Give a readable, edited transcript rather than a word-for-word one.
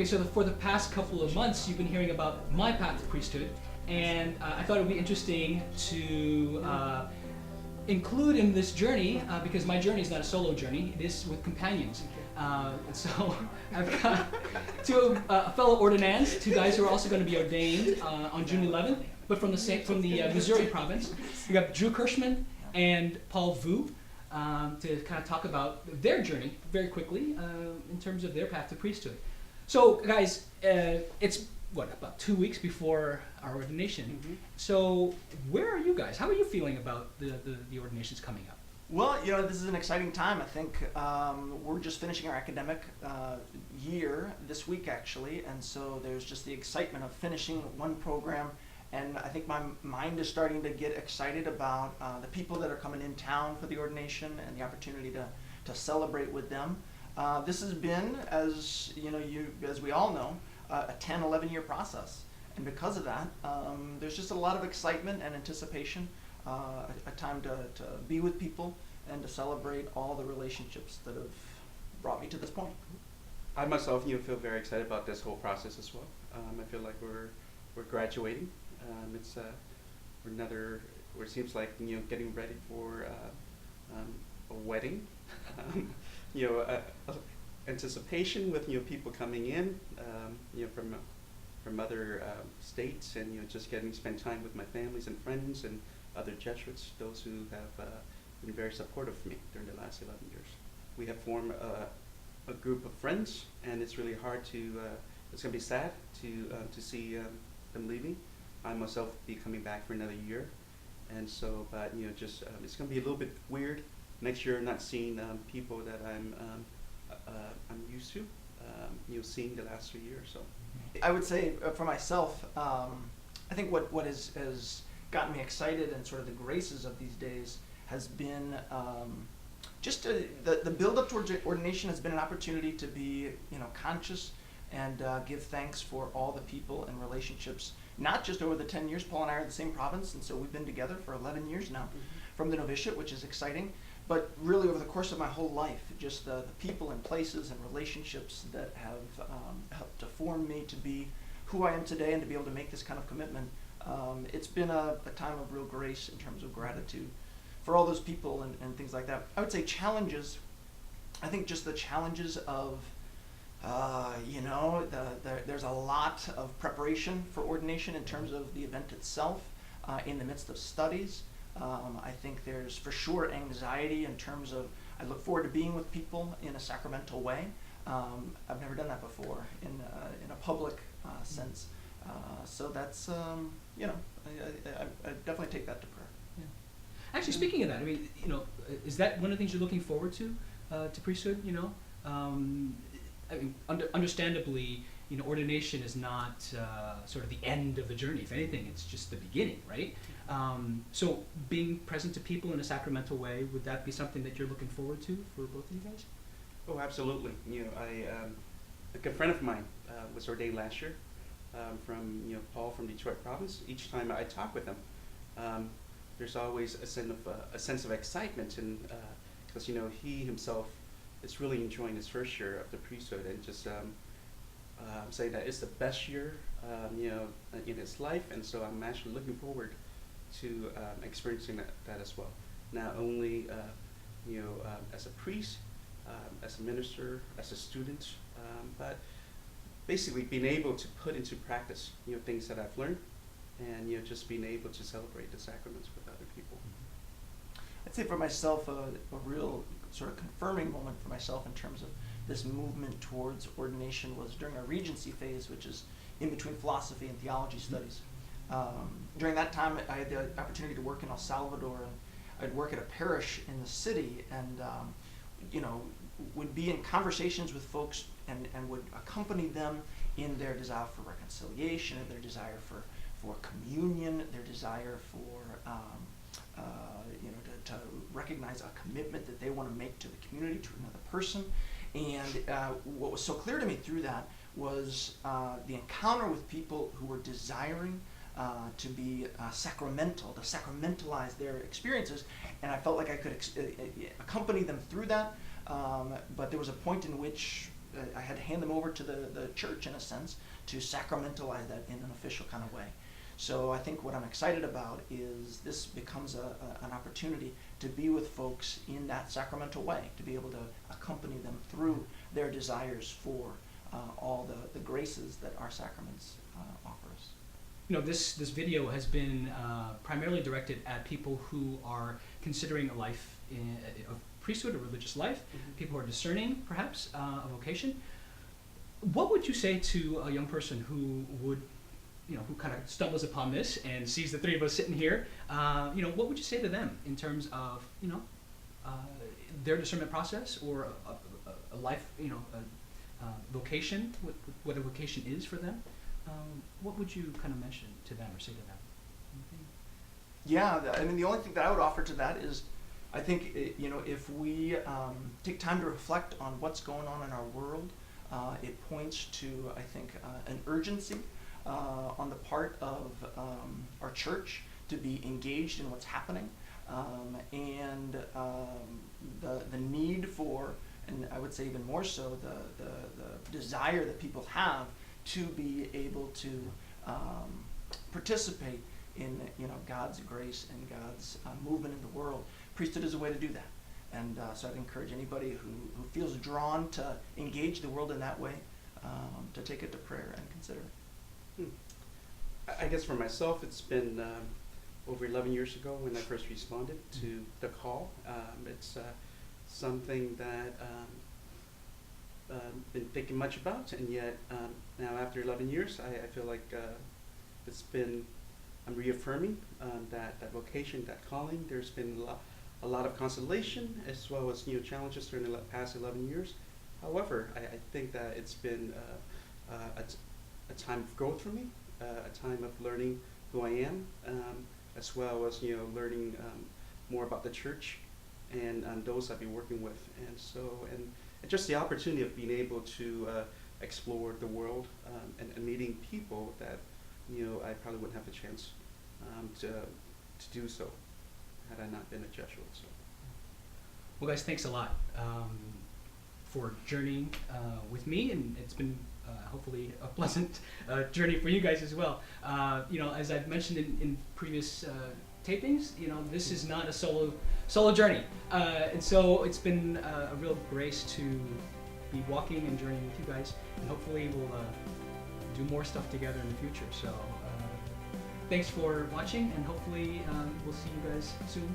Okay, so for the past couple of months, you've been hearing about my path to priesthood, and I thought it would be interesting to include in this journey, because my journey is not a solo journey, it is with companions. And so I've got two fellow ordinands, two guys who are also going to be ordained on June 11th, but from the Missouri province. We got Drew Kirschman and Paul Vu to kind of talk about their journey very quickly in terms of their path to priesthood. So guys, it's about 2 weeks before our ordination. Mm-hmm. So where are you guys? How are you feeling about the ordinations coming up? Well, this is an exciting time. I think we're just finishing our academic year this week, actually, and so there's just the excitement of finishing one program, and I think my mind is starting to get excited about the people that are coming in town for the ordination and the opportunity to celebrate with them. This has been, as we all know, a 10, 11-year process, and because of that, there's just a lot of excitement and anticipation. A time to be with people and to celebrate all the relationships that have brought me to this point. I myself, feel very excited about this whole process as well. I feel like we're graduating. It seems like getting ready for a wedding. Anticipation with people coming in, from other states, and just spend time with my families and friends and other Jesuits, those who have been very supportive of me during the last 11 years. We have formed a group of friends, and it's really hard it's going to be sad to see them leaving. I myself be coming back for another year, and so, but it's going to be a little bit weird next year not seeing people that I'm used to, seeing the last 3 years. So, I would say for myself, I think what has gotten me excited and sort of the graces of these days has been just the build-up towards ordination has been an opportunity to be conscious and give thanks for all the people and relationships, not just over the 10 years. Paul and I are in the same province, and so we've been together for 11 years now, from the novitiate, which is exciting, but really over the course of my whole life, just the people and places and relationships that have helped to form me to be who I am today and to be able to make this kind of commitment. It's been a time of real grace in terms of gratitude for all those people and things like that. I would say challenges. I think just the challenges of, there's a lot of preparation for ordination in terms of the event itself, in the midst of studies. I think there's for sure anxiety in terms of, I look forward to being with people in a sacramental way. I've never done that before in a public sense. So that's, I definitely take that to prayer. Yeah. Actually, speaking of that, is that one of the things you're looking forward to priesthood? Understandably, ordination is not sort of the end of the journey. If anything, it's just the beginning, right? So being present to people in a sacramental way, would that be something that you're looking forward to for both of you guys? Oh, absolutely. A good friend of mine was ordained last year. From Paul from Detroit province. Each time I talk with him, there's always a sense of excitement, and because he himself is really enjoying his first year of the priesthood, and just saying that it's the best year in his life, and so I'm actually looking forward to experiencing that as well. Not only as a priest, as a minister, as a student, but basically being able to put into practice things that I've learned, and just being able to celebrate the sacraments with other people. I'd say for myself, a real sort of confirming moment for myself in terms of this movement towards ordination was during our regency phase, which is in between philosophy and theology studies. During that time, I had the opportunity to work in El Salvador, and I'd work at a parish in the city, and would be in conversations with folks and would accompany them in their desire for reconciliation, and their desire for communion, their desire for to recognize a commitment that they want to make to the community, to another person. And what was so clear to me through that was the encounter with people who were desiring to be sacramental, to sacramentalize their experiences, and I felt like I could accompany them through that. But there was a point in which I had to hand them over to the church in a sense to sacramentalize that in an official kind of way. So I think what I'm excited about is this becomes an opportunity to be with folks in that sacramental way, to be able to accompany them through their desires for all the graces that our sacraments offer us. You know, this video has been primarily directed at people who are considering a life of priesthood, a religious life, people who are discerning, perhaps, a vocation. What would you say to a young person who would, who kind of stumbles upon this and sees the three of us sitting here? What would you say to them in terms of, their discernment process or a life, vocation, what a vocation is for them? What would you kind of mention to them or say to them? Yeah, I mean, the only thing that I would offer to that is, I think, if we take time to reflect on what's going on in our world, it points to, I think, an urgency on the part of our church to be engaged in what's happening, and the need for, and I would say even more so, the desire that people have to be able to participate in God's grace and God's movement in the world. Priesthood is a way to do that, and so I'd encourage anybody who feels drawn to engage the world in that way to take it to prayer and consider it. I guess for myself, it's been over 11 years ago when I first responded to the call. It's something that been thinking much about, and yet now after 11 years, I feel like I'm reaffirming that vocation, that calling. There's been a lot of consolation as well as challenges during the past 11 years. However, I think that it's been a time of growth for me, a time of learning who I am, as well as learning more about the church and those I've been working with, and just the opportunity of being able to explore the world and meeting people that I probably wouldn't have the chance to do so had I not been a Jesuit. So. Well, guys, thanks a lot for journeying with me, and it's been hopefully a pleasant journey for you guys as well. As I've mentioned in previous tapings, this is not a solo journey, and so it's been a real grace to be walking and journeying with you guys, and hopefully we'll do more stuff together in the future. So thanks for watching, and hopefully we'll see you guys soon